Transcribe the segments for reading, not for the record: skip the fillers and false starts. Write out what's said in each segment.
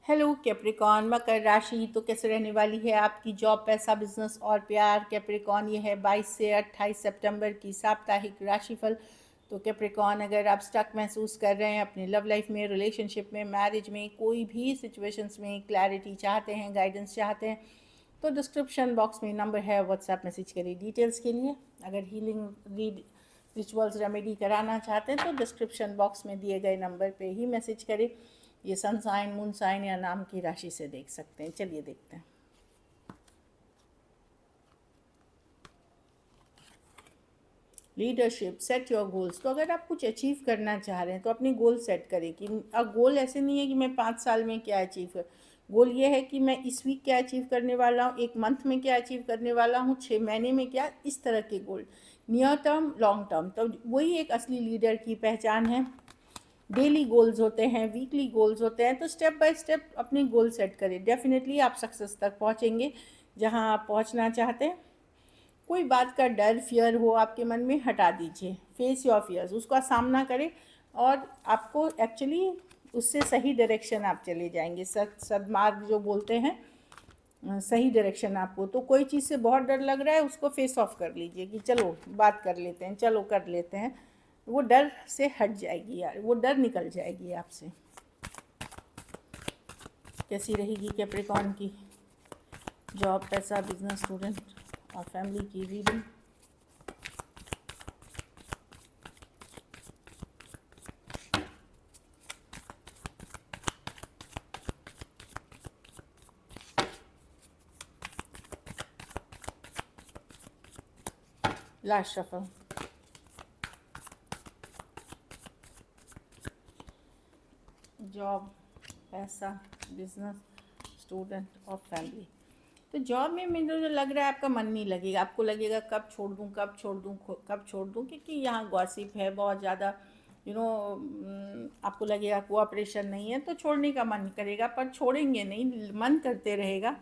Hello Capricorn मकर राशि तो कैसे रहने वाली है आपकी जॉब, पैसा, बिजनेस और प्यार। कैप्रिकॉन ये है 22 से 28 सितंबर की साप्ताहिक राशिफल। तो कैप्रिकॉन, अगर आप स्टक महसूस कर रहे हैं अपनी लव लाइफ में, रिलेशनशिप में, मैरिज में, कोई भी सिचुएशंस में क्लैरिटी चाहते हैं, गाइडेंस चाहते हैं, तो डिस्क्रिप्शन बॉक्स में नंबर है, व्हाट्सएप मैसेज करिए डिटेल्स के लिए। अगर हीलिंग रीड रिचुअल्स रेमेडी कराना चाहते हैं तो डिस्क्रिप्शन बॉक्स में दिए गए नंबर पे ही मैसेज करें। ये सन साइन, मून साइन या नाम की राशि से देख सकते हैं। चलिए देखते हैं। Leadership, set your goals. तो अगर आप कुछ अचीव करना चाह रहे हैं तो अपने गोल सेट करें कि अब गोल ऐसे नहीं है कि मैं 5 साल में क्या अचीव कर। गोल ये है कि मैं इस वीक क्या अचीव करने वाला हूँ, एक मंथ में क्या अचीव करने वाला हूँ, 6 महीने में क्या, इस तरह के गोल, नियर टर्म, लॉन्ग टर्म। तो वही एक असली लीडर की पहचान है। डेली गोल्स होते हैं, वीकली गोल्स होते हैं, तो स्टेप बाय स्टेप अपने गोल सेट करें। डेफिनेटली आप सक्सेस तक पहुंचेंगे जहां आप पहुंचना चाहते हैं। कोई बात का डर, फियर हो आपके मन में, हटा दीजिए। फेस योर फियर्स, उसका सामना करें और आपको एक्चुअली उससे सही डायरेक्शन आप चले जाएंगे। सदमार्ग जो बोलते हैं, सही डायरेक्शन आपको। तो कोई चीज़ से बहुत डर लग रहा है, उसको फेस ऑफ कर लीजिए कि चलो बात कर लेते हैं, चलो कर लेते हैं। वो डर से हट जाएगी यार, वो डर निकल जाएगी आपसे। कैसी रहेगी कैप्रिकॉन की जॉब, पैसा, बिजनेस, स्टूडेंट और फैमिली की रीडिंग। Last shuffle. जॉब, पैसा, बिजनेस, स्टूडेंट और फैमिली। तो जॉब में मुझे जो लग रहा है आपका मन नहीं लगेगा, आपको लगेगा कब छोड़ दूँ, कब छोड़ दूँ, कब छोड़ दूँ, क्योंकि यहाँ गॉसिप है बहुत ज़्यादा। यू नो आपको लगेगा कोऑपरेशन नहीं है तो छोड़ने का मन करेगा, पर छोड़ेंगे नहीं, मन करते रहेगा।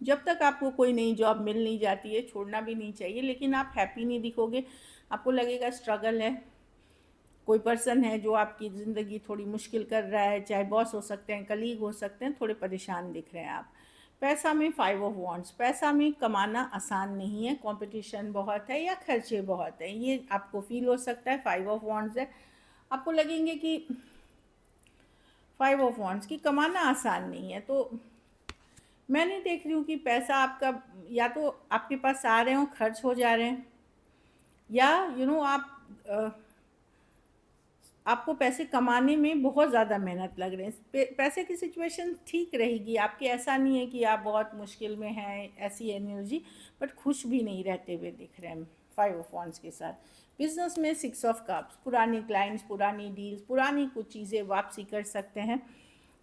जब तक आपको कोई नई जॉब मिल नहीं जाती है, छोड़ना भी नहीं चाहिए। लेकिन आप हैप्पी नहीं दिखोगे, आपको लगेगा स्ट्रगल है। कोई पर्सन है जो आपकी ज़िंदगी थोड़ी मुश्किल कर रहा है, चाहे बॉस हो सकते हैं, कलीग हो सकते हैं, थोड़े परेशान दिख रहे हैं आप। पैसा में 5 ऑफ वॉन्ड्स, पैसा में कमाना आसान नहीं है, कंपटीशन बहुत है या खर्चे बहुत हैं, ये आपको फील हो सकता है। 5 ऑफ वॉन्ड्स है, आपको लगेंगे कि 5 ऑफ वॉन्ड्स की कमाना आसान नहीं है। तो मैं नहीं देख रही हूँ कि पैसा आपका या तो आपके पास आ रहे हो, खर्च हो जा रहे हैं, या आप आपको पैसे कमाने में बहुत ज़्यादा मेहनत लग रहे हैं। पैसे की सिचुएशन ठीक रहेगी आपकी, ऐसा नहीं है कि आप बहुत मुश्किल में हैं, ऐसी एनर्जी, बट खुश भी नहीं रहते हुए दिख रहे हैं 5 ऑफ वॉन्ड्स के साथ। बिजनेस में 6 ऑफ कप्स, पुरानी क्लाइंट्स, पुरानी डील्स, पुरानी कुछ चीज़ें वापसी कर सकते हैं।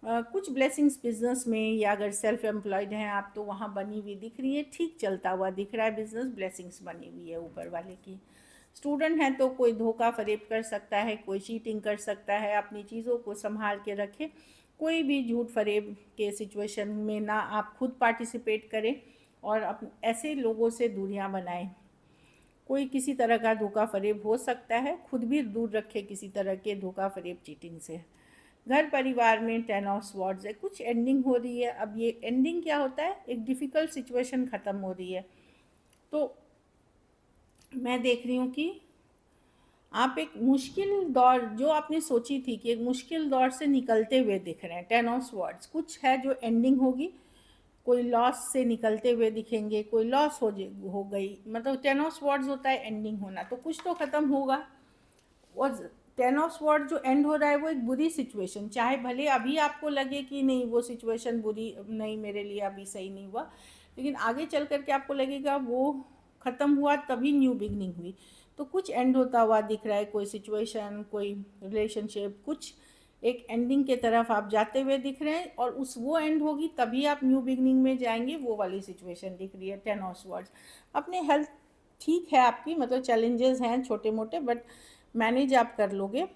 कुछ ब्लेसिंग्स बिजनेस में, या अगर सेल्फ एम्प्लॉयड हैं आप तो वहाँ बनी हुई दिख रही है, ठीक चलता हुआ दिख रहा है बिजनेस, ब्लेसिंग्स बनी हुई है ऊपर वाले की। स्टूडेंट हैं तो कोई धोखा फरेब कर सकता है, कोई चीटिंग कर सकता है, अपनी चीज़ों को संभाल के रखें। कोई भी झूठ फरेब के सिचुएशन में ना आप खुद पार्टिसिपेट करें, और ऐसे लोगों से दूरियां बनाएं। कोई किसी तरह का धोखा फरेब हो सकता है, खुद भी दूर रखे किसी तरह के धोखा फरेब, चीटिंग से। घर परिवार में 10 ऑफ स्वॉर्ड्स है, कुछ एंडिंग हो रही है। अब ये एंडिंग क्या होता है, एक डिफ़िकल्ट सिचुएशन ख़त्म हो रही है। तो मैं देख रही हूँ कि आप एक मुश्किल दौर, जो आपने सोची थी कि एक मुश्किल दौर से निकलते हुए दिख रहे हैं। 10 ऑफ स्वॉर्ड्स, कुछ है जो एंडिंग होगी, कोई लॉस से निकलते हुए दिखेंगे, कोई लॉस हो गई, मतलब 10 ऑफ स्वॉर्ड्स होता है एंडिंग होना, तो कुछ तो ख़त्म होगा। और 10 ऑफ स्वॉर्ड जो एंड हो रहा है वो एक बुरी सिचुएशन, चाहे भले अभी आपको लगे कि नहीं वो सिचुएशन बुरी नहीं, मेरे लिए अभी सही नहीं हुआ, लेकिन आगे चल कर के आपको लगेगा वो ख़त्म हुआ तभी न्यू बिगनिंग हुई। तो कुछ एंड होता हुआ दिख रहा है, कोई सिचुएशन, कोई रिलेशनशिप, कुछ एक एंडिंग के तरफ आप जाते हुए दिख रहे हैं, और वो एंड होगी तभी आप न्यू बिगनिंग में जाएंगे, वो वाली सिचुएशन दिख रही है। 10 ऑफ स्वॉर्ड्स। अपने हेल्थ ठीक है आपकी, मतलब चैलेंजेस हैं छोटे मोटे, बट मैनेज आप कर लोगे।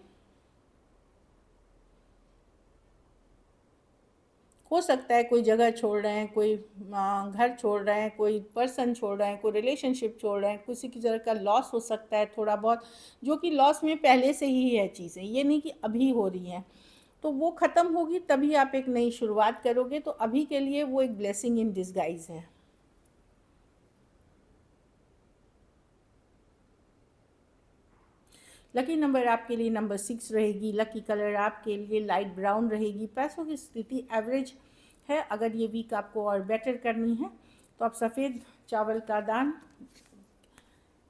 हो सकता है कोई जगह छोड़ रहे हैं, कोई घर छोड़ रहे हैं, कोई पर्सन छोड़ रहे हैं, कोई रिलेशनशिप छोड़ रहे हैं, किसी की तरह का लॉस हो सकता है थोड़ा बहुत, जो कि लॉस में पहले से ही है चीज़ें, ये नहीं कि अभी हो रही हैं। तो वो ख़त्म होगी तभी आप एक नई शुरुआत करोगे, तो अभी के लिए वो एक ब्लेसिंग इन डिस्गाइज है। लकी नंबर आपके लिए नंबर 6 रहेगी। लकी कलर आपके लिए लाइट ब्राउन रहेगी। पैसों की स्थिति एवरेज है। अगर ये वीक आपको और बेटर करनी है तो आप सफ़ेद चावल का दान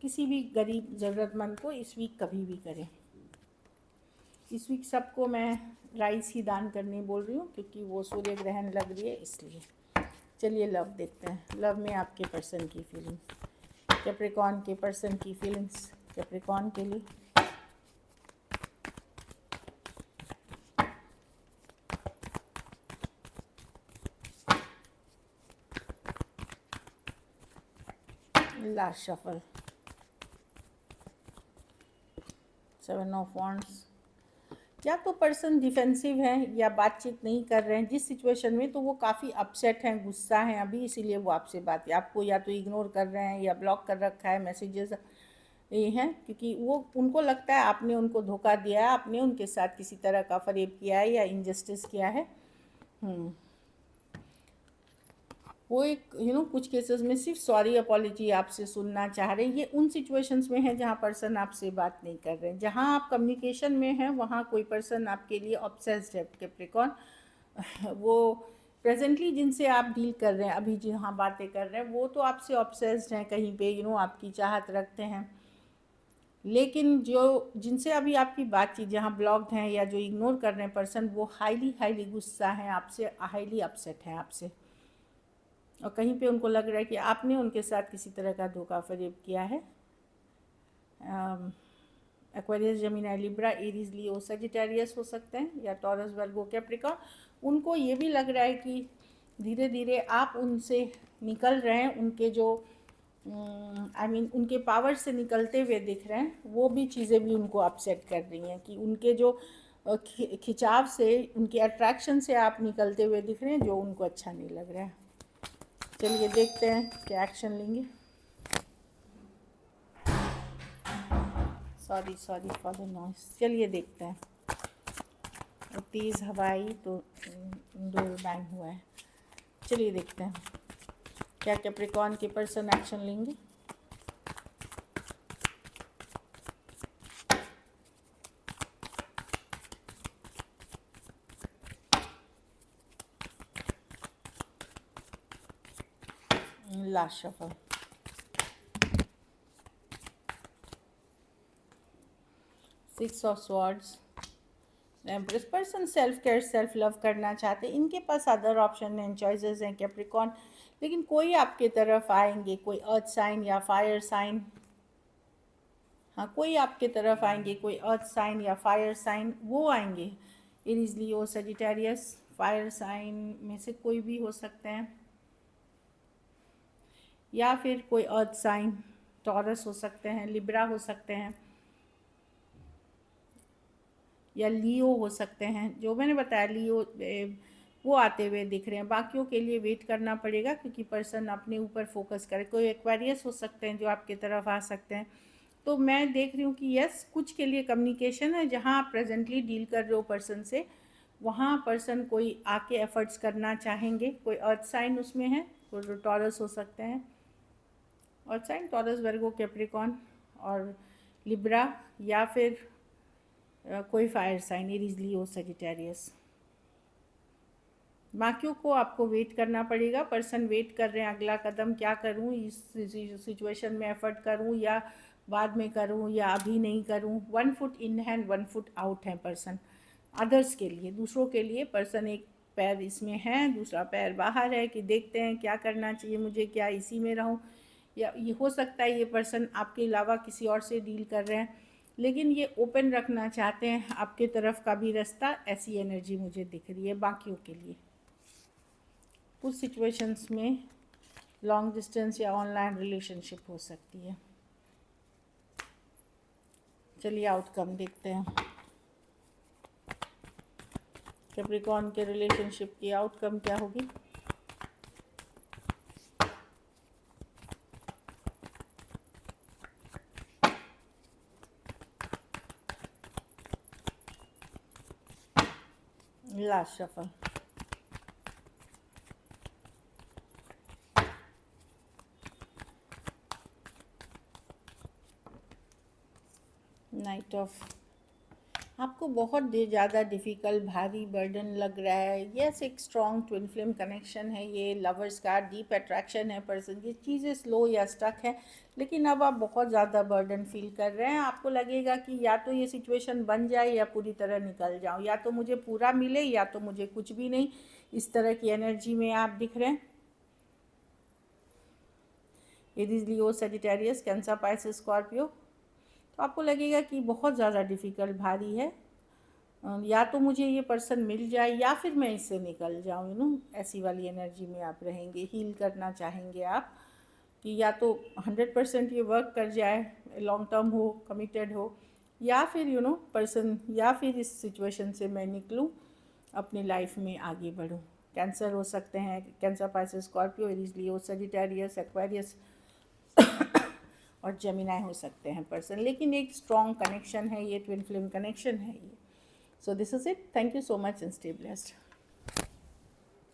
किसी भी गरीब ज़रूरतमंद को इस वीक कभी भी करें। इस वीक सबको मैं राइस ही दान करने बोल रही हूँ क्योंकि वो सूर्य ग्रहण लग रही है इसलिए। चलिए लव देखते हैं। लव में आपके पर्सन की फीलिंग्स, कैप्रिकॉर्न के पर्सन की फीलिंग्स कैप्रिकॉर्न के लिए। Last shuffle, 7 of wands. या तो पर्सन डिफेंसिव है या बातचीत नहीं कर रहे हैं जिस सिचुएशन में, तो वो काफ़ी अपसेट हैं, गुस्सा हैं अभी, इसीलिए वो आपसे बात आपको या तो इग्नोर कर रहे हैं या ब्लॉक कर रखा है मैसेजेस ये हैं, क्योंकि वो उनको लगता है आपने उनको धोखा दिया है, आपने उनके साथ किसी तरह का फरेब किया है या इनजस्टिस किया है। वो एक कुछ केसेस में सिर्फ सॉरी अपॉलजी आपसे सुनना चाह रहे हैं। ये उन सिचुएशंस में है जहाँ पर्सन आपसे बात नहीं कर रहे हैं। जहाँ आप कम्युनिकेशन में हैं वहाँ कोई पर्सन आपके लिए ऑब्सेस्ड है कैप्रिकॉर्न। वो प्रेजेंटली जिनसे आप डील कर रहे हैं, अभी जहाँ बातें कर रहे हैं, वो तो आपसे ऑब्सेस्ड हैं, कहीं पे आपकी चाहत रखते हैं। लेकिन जो जिनसे अभी आपकी बातचीत जहाँ ब्लॉक्ड हैं या जो इग्नोर कर रहे हैं पर्सन, वो हाईली गुस्सा हैं आपसे, हाईली अपसेट हैं आपसे, और कहीं पे उनको लग रहा है कि आपने उनके साथ किसी तरह का धोखा फरेब किया है। एक्वेरियस, जेमिनी, लिब्रा, एरीज, लियो, सजिटेरियस हो सकते हैं, या टॉरस, वर्गो, कैप्रिकॉर्न। उनको ये भी लग रहा है कि धीरे धीरे आप उनसे निकल रहे हैं, उनके जो उनके पावर से निकलते हुए दिख रहे हैं। वो भी चीज़ें भी उनको अपसेट कर रही हैं कि उनके जो खिंचाव से, उनके अट्रैक्शन से आप निकलते हुए दिख रहे हैं, जो उनको अच्छा नहीं लग रहा है। चलिए देखते हैं क्या एक्शन लेंगे। Sorry for the noise. चलिए देखते हैं। तेज़ हवाई तो डोर बैंग हुआ है। चलिए देखते हैं क्या कैप्रिकॉर्न के पर्सन एक्शन लेंगे। Last shuffle, six of swords, empress. Person self care, self love करना चाहते हैं। इनके पास अदर ऑप्शन एंड चॉइसेस हैं कैप्रिकॉर्न, लेकिन कोई आपके तरफ आएंगे, कोई अर्थ साइन या फायर साइन। हाँ, कोई आपके तरफ आएंगे, कोई अर्थ साइन या फायर साइन, वो आएंगे। एरीज, लियो, सजिटेरियस, फायर साइन में से कोई भी हो सकते हैं, या फिर कोई अर्थ साइन, टॉरस हो सकते हैं, लिब्रा हो सकते हैं, या लियो हो सकते हैं। जो मैंने बताया लियो वो आते हुए दिख रहे हैं। बाकियों के लिए वेट करना पड़ेगा क्योंकि पर्सन अपने ऊपर फोकस करे। कोई एक्वेरियस हो सकते हैं जो आपके तरफ आ सकते हैं। तो मैं देख रही हूँ कि यस, कुछ के लिए कम्युनिकेशन है। जहाँ आप प्रेजेंटली डील कर रहे हो पर्सन से, वहाँ पर्सन कोई आके एफर्ट्स करना चाहेंगे। कोई अर्थ साइन उसमें है, कोई टॉरस हो सकते हैं, अर्थ साइन, टॉरस, वर्गो, कैप्रिकॉर्न और लिब्रा, या फिर कोई फायर साइन, एरीज, लियो, सजिटेरियस। बाकियों को आपको वेट करना पड़ेगा। पर्सन वेट कर रहे हैं, अगला कदम क्या करूं, इस सिचुएशन में एफर्ट करूं या बाद में करूं या अभी नहीं करूं। 1 foot in hand 1 foot out है पर्सन अदर्स के लिए। दूसरों के लिए पर्सन एक पैर इसमें है, दूसरा पैर बाहर है कि देखते हैं क्या करना चाहिए मुझे, क्या इसी में रहूं, या ये हो सकता है ये पर्सन आपके अलावा किसी और से डील कर रहे हैं, लेकिन ये ओपन रखना चाहते हैं आपके तरफ का भी रास्ता। ऐसी एनर्जी मुझे दिख रही है बाकियों के लिए। कुछ सिचुएशंस में लॉन्ग डिस्टेंस या ऑनलाइन रिलेशनशिप हो सकती है। चलिए आउटकम देखते हैं। कैप्रिकॉर्न के रिलेशनशिप की आउटकम क्या होगी। Last shuffle. Night of. आपको बहुत ज़्यादा डिफ़िकल्ट, भारी बर्डन लग रहा है। यस, एक स्ट्रॉन्ग ट्विन फ्लेम कनेक्शन है, ये लवर्स का डीप अट्रैक्शन है पर्सन की, चीज़ें स्लो या स्टक है, लेकिन अब आप बहुत ज़्यादा बर्डन फील कर रहे हैं। आपको लगेगा कि या तो ये सिचुएशन बन जाए या पूरी तरह निकल जाऊँ, या तो मुझे पूरा मिले या तो मुझे कुछ भी नहीं। इस तरह की एनर्जी में आप दिख रहे हैं। एरीज, लियो, सजिटेरियस, कैंसर, पाइसेस, स्कॉर्पियो। तो आपको लगेगा कि बहुत ज़्यादा डिफ़िकल्ट, भारी है। या तो मुझे ये पर्सन मिल जाए या फिर मैं इससे निकल जाऊँ, ऐसी वाली एनर्जी में आप रहेंगे। हील करना चाहेंगे आप कि या तो 100% ये वर्क कर जाए, लॉन्ग टर्म हो, कमिटेड हो, या फिर पर्सन, या फिर इस सिचुएशन से मैं निकलूँ, अपनी लाइफ में आगे बढ़ूँ। कैंसर हो सकते हैं, कैंसर, पाइसेस, स्कॉर्पियो, एरीज, लियो, सजिटेरियस, एक्वेरियस और जेमिनाई हो सकते हैं पर्सन, लेकिन एक स्ट्रॉन्ग कनेक्शन है ये, ट्विन फ्लेम कनेक्शन है ये। So this is it. Thank you so much and stay blessed.